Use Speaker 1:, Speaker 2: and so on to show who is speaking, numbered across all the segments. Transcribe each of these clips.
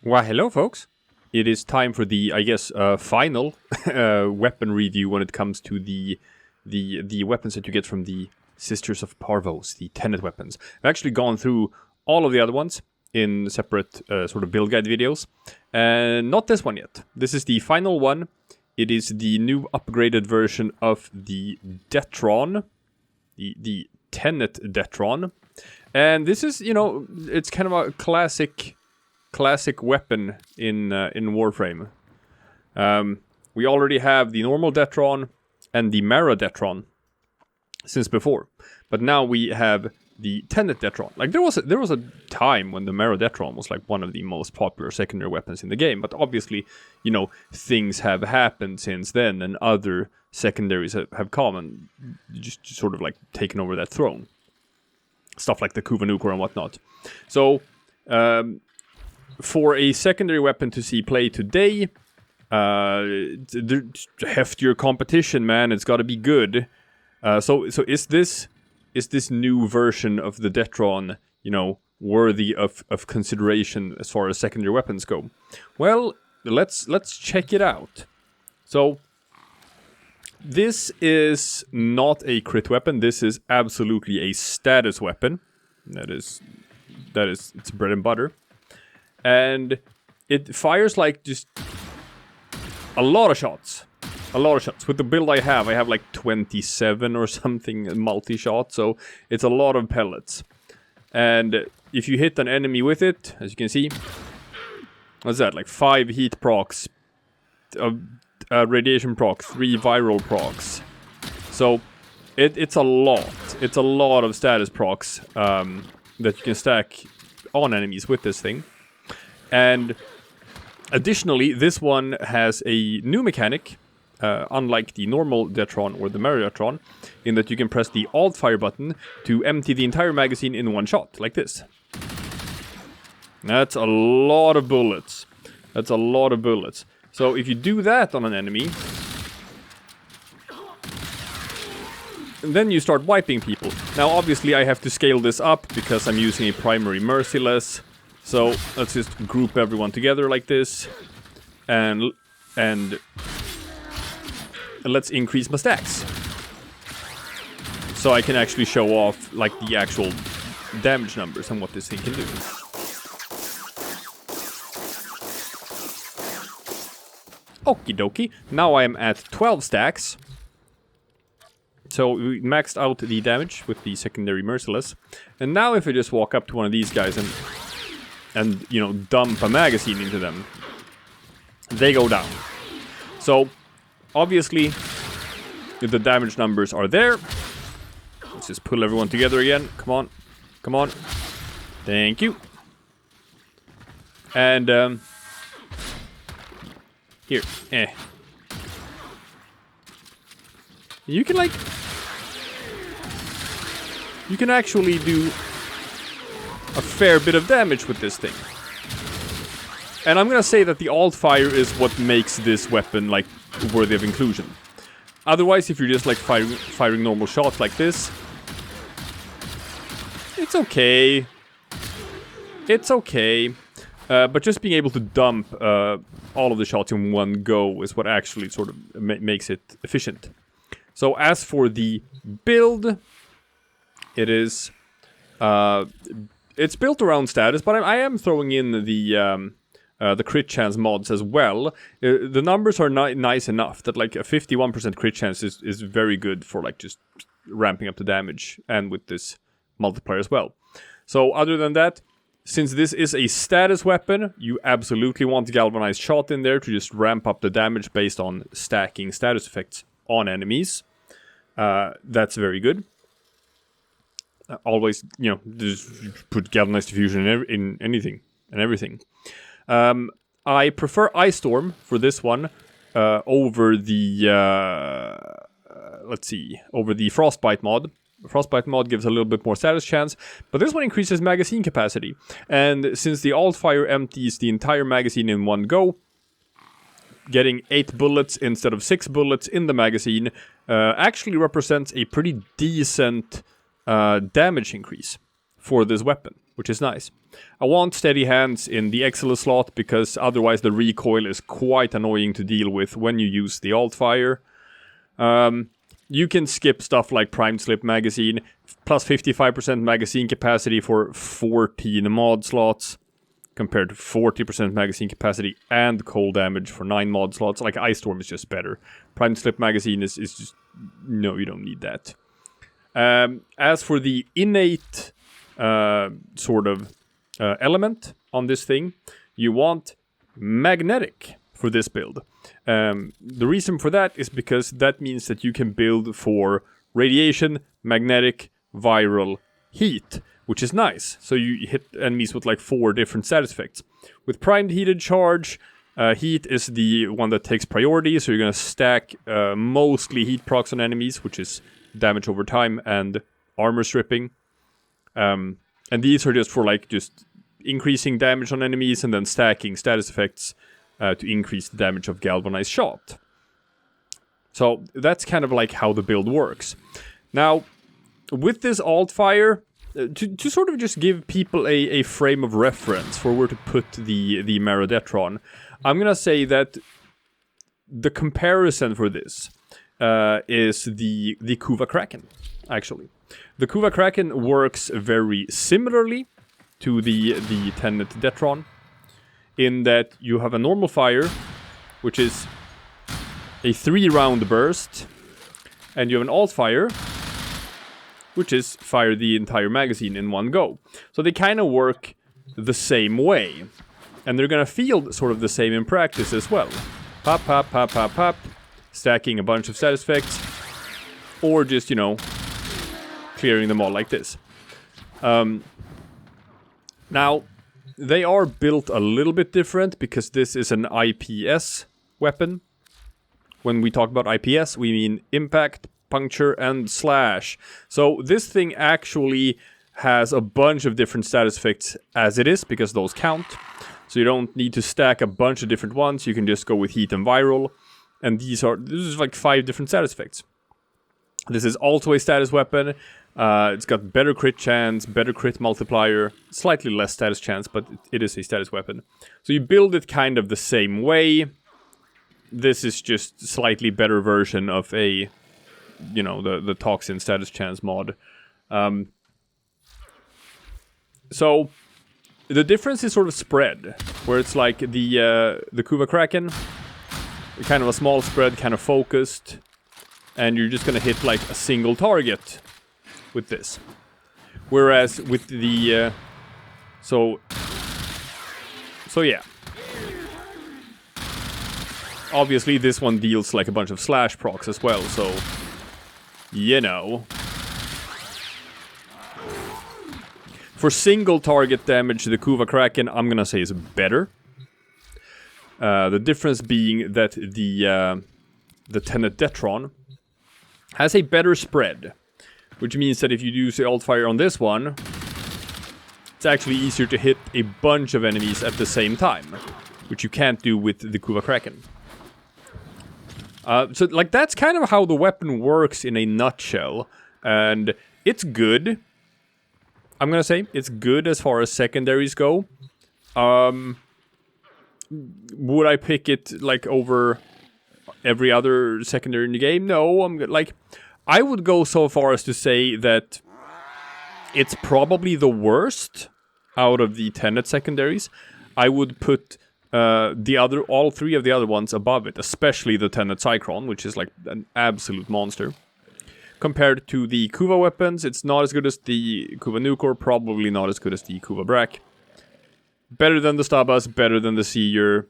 Speaker 1: Well, hello, folks. It is time for the, I guess, final weapon review when it comes to the weapons that you get from the Sisters of Parvos, the Tenet weapons. I've actually gone through all of the other ones in separate sort of build guide videos, and not this one yet. This is the final one. It is the new upgraded version of the Detron, the Tenet Detron, and this is, you know, it's kind of a classic weapon in Warframe. We already have the normal Detron and the Mara Detron since before, but now we have the Tenet Detron. Like there was a time when the Mara Detron was like one of the most popular secondary weapons in the game, but obviously, you know, things have happened since then, and other secondaries have come and just sort of like taken over that throne. Stuff like the Kuvanukor and whatnot. So, for a secondary weapon to see play today, heftier competition, man. It's got to be good. So is this new version of the Detron, you know, worthy of consideration as far as secondary weapons go? Well, let's check it out. So this is not a crit weapon. This is absolutely a status weapon. That is its bread and butter. And it fires like just a lot of shots. With the build I have like 27 or something multi-shot, so it's a lot of pellets. And if you hit an enemy with it, as you can see, what's that, like 5 heat procs, radiation proc, 3 viral procs. So it's a lot. It's a lot of status procs that you can stack on enemies with this thing. And additionally, this one has a new mechanic, unlike the normal Detron or the Mara Detron, in that you can press the Alt Fire button to empty the entire magazine in one shot, like this. That's a lot of bullets. So if you do that on an enemy, then you start wiping people. Now, obviously, I have to scale this up because I'm using a primary merciless. So let's just group everyone together like this, and let's increase my stacks, so I can actually show off like the actual damage numbers and what this thing can do. Okie dokie. Now I am at 12 stacks. So we maxed out the damage with the secondary merciless, and now if I just walk up to one of these guys and you know, dump a magazine into them, they go down. So obviously the damage numbers are there. Let's just pull everyone together again. Come on. Thank you. And here, you can actually do a fair bit of damage with this thing. And I'm gonna say that the alt fire is what makes this weapon like worthy of inclusion. Otherwise, if you're just like firing normal shots like this, it's okay. But just being able to dump all of the shots in one go is what actually sort of makes it efficient. So as for the build, it is it's built around status, but I am throwing in the crit chance mods as well. The numbers are nice enough that like a 51% crit chance is very good for like just ramping up the damage, and with this multiplier as well. So other than that, since this is a status weapon, you absolutely want the galvanized shot in there to just ramp up the damage based on stacking status effects on enemies. That's very good. Always, you know, just put galvanized diffusion in anything and everything. I prefer Ice Storm for this one over the over the Frostbite mod. Frostbite mod gives a little bit more status chance, but this one increases magazine capacity. And since the alt fire empties the entire magazine in one go, getting 8 bullets instead of 6 bullets in the magazine actually represents a pretty decent damage increase for this weapon. which is nice. I want steady hands in the Excellent slot because otherwise the recoil is quite annoying to deal with when you use the alt fire. You can skip stuff like primed slip magazine, plus 55% magazine capacity for 14 mod slots, compared to 40% magazine capacity and cold damage for 9 mod slots. Like, Ice Storm is just better. Primed slip magazine is just... No, you don't need that. As for the innate element on this thing, you want magnetic for this build. The reason for that is because that means that you can build for radiation, magnetic, viral, heat, which is nice. So you hit enemies with like 4 different status effects. With primed heated charge, heat is the one that takes priority, so you're going to stack mostly heat procs on enemies, which is damage over time and armor stripping. And these are just for like just increasing damage on enemies and then stacking status effects to increase the damage of galvanized shot. So that's kind of like how the build works. Now, with this alt fire, to sort of just give people a frame of reference for where to put the Tenet Detron, I'm gonna say that the comparison for this is the Kuva Kraken, actually. The Kuva Kraken works very similarly to the Tenet Detron, in that you have a normal fire, which is a 3-round burst, and you have an alt fire, which is fire the entire magazine in one go. So they kind of work the same way, and they're gonna feel sort of the same in practice as well. Pop, pop, pop, pop, pop, stacking a bunch of status effects, or just, you know, clearing them all like this. Now, they are built a little bit different because this is an IPS weapon. When we talk about IPS, we mean impact, puncture, and slash. So this thing actually has a bunch of different status effects as it is, because those count. So you don't need to stack a bunch of different ones. You can just go with heat and viral. And this is like 5 different status effects. This is also a status weapon. It's got better crit chance, better crit multiplier, slightly less status chance, but it is a status weapon. So you build it kind of the same way. This is just slightly better version of a, you know, the toxin status chance mod. So the difference is sort of spread, where it's like the Kuva Kraken, kind of a small spread, kind of focused, and you're just gonna hit like a single target with this. Whereas with the so yeah. Obviously this one deals like a bunch of slash procs as well, so you know. For single target damage, the Kuva Kraken, I'm gonna say, is better. The difference being that the Tenet Detron has a better spread, which means that if you use the alt fire on this one, it's actually easier to hit a bunch of enemies at the same time, which you can't do with the Kuva Kraken. So like that's kind of how the weapon works in a nutshell, and it's good. I'm gonna say it's good as far as secondaries go. Would I pick it like over every other secondary in the game? No, I would go so far as to say that it's probably the worst out of the Tenet secondaries. I would put all 3 of the other ones above it, especially the Tenet Cyclone, which is like an absolute monster. Compared to the Kuva weapons, it's not as good as the Kuva Nukor, probably not as good as the Kuva Brak. Better than the Stabas, better than the Seer.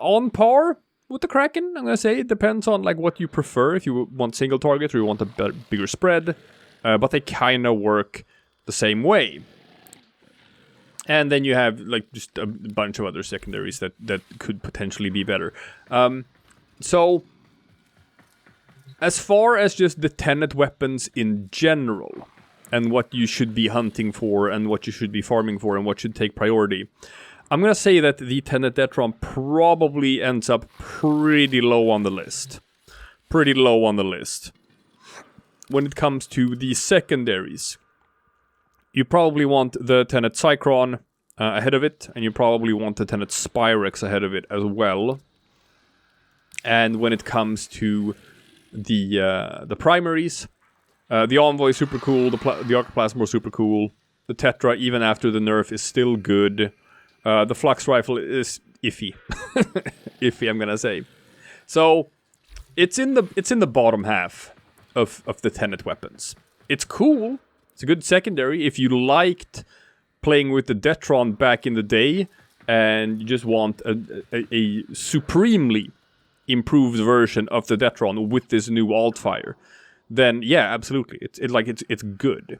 Speaker 1: On par with the Kraken, I'm gonna say. It depends on like what you prefer, if you want single target or you want a bigger spread. But they kind of work the same way. And then you have like just a bunch of other secondaries that could potentially be better. So, as far as just the Tenet weapons in general, and what you should be hunting for, and what you should be farming for, and what should take priority, I'm gonna say that the Tenet Detron probably ends up pretty low on the list. Pretty low on the list. When it comes to the secondaries. you probably want the Tenet Cycron ahead of it, and you probably want the Tenet Spyrex ahead of it as well. And when it comes to the primaries, the Envoy is super cool, the Arcoplasmor is super cool, the Tetra, even after the nerf, is still good. The Flux Rifle is iffy. Iffy, I'm gonna say. So, it's in the bottom half of the Tenet weapons. It's cool. It's a good secondary. If you liked playing with the Detron back in the day, and you just want a supremely improved version of the Detron with this new Altfire, then yeah, absolutely, it's good.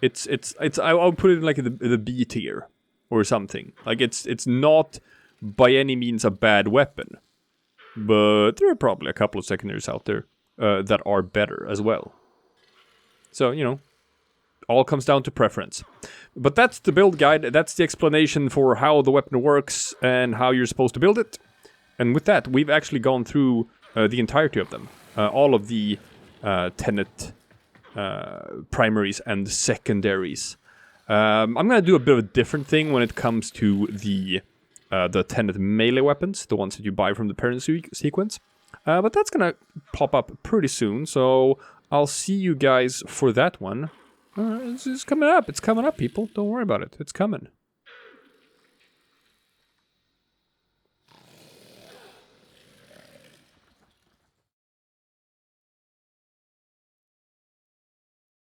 Speaker 1: I'll put it in like the B tier or something. Like it's not by any means a bad weapon, but there are probably a couple of secondaries out there that are better as well. So, you know, all comes down to preference. But that's the build guide. That's the explanation for how the weapon works and how you're supposed to build it. And with that, we've actually gone through the entirety of them. All of the Tenet primaries and secondaries. I'm going to do a bit of a different thing when it comes to the Tenet melee weapons, the ones that you buy from the parent sequence. But that's going to pop up pretty soon, so I'll see you guys for that one. It's coming up. It's coming up, people. Don't worry about it. It's coming.